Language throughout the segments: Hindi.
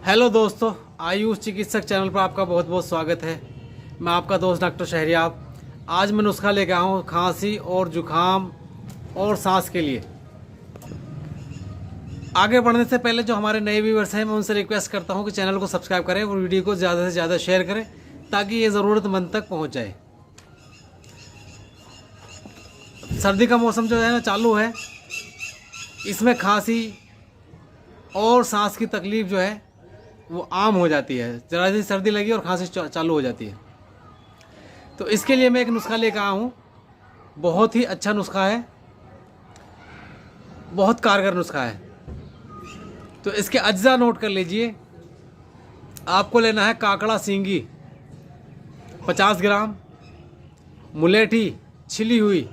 हेलो दोस्तों, आयुष चिकित्सक चैनल पर आपका बहुत बहुत स्वागत है। मैं आपका दोस्त डॉक्टर शहरियाब। आज मैं नुस्खा लेकर आया हूँ खांसी और जुखाम और सांस के लिए। आगे बढ़ने से पहले जो हमारे नए व्यूअर्स हैं, मैं उनसे रिक्वेस्ट करता हूँ कि चैनल को सब्सक्राइब करें और वीडियो को ज़्यादा से ज़्यादा शेयर करें ताकि ये ज़रूरतमंद तक पहुँच जाए। सर्दी का मौसम जो है ना चालू है, इसमें खांसी और सांस की तकलीफ़ जो है वो आम हो जाती है। ज़रा सी सर्दी लगी और खांसी चालू हो जाती है। तो इसके लिए मैं एक नुस्खा लेकर आया हूँ। बहुत ही अच्छा नुस्खा है, बहुत कारगर नुस्खा है। तो इसके अज्जा नोट कर लीजिए। आपको लेना है काकड़ा सींगी 50 ग्राम, मुलेठी छिली हुई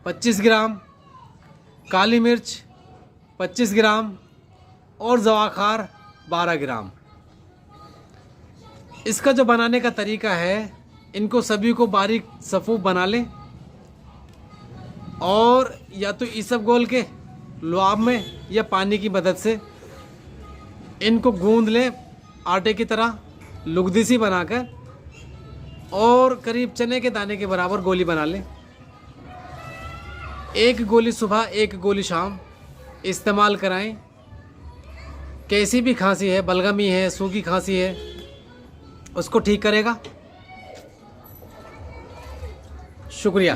25 ग्राम, काली मिर्च 25 ग्राम और जवाखार 12 ग्राम। इसका जो बनाने का तरीका है, इनको सभी को बारीक सफ़ूफ बना लें और या तो इसबगोल के लुआब में या पानी की मदद से इनको गूंद लें आटे की तरह, लुगदी सी बनाकर, और करीब चने के दाने के बराबर गोली बना लें। एक गोली सुबह, एक गोली शाम इस्तेमाल कराएं। कैसी भी खांसी है, बलगमी है, सूखी खांसी है, उसको ठीक करेगा। शुक्रिया।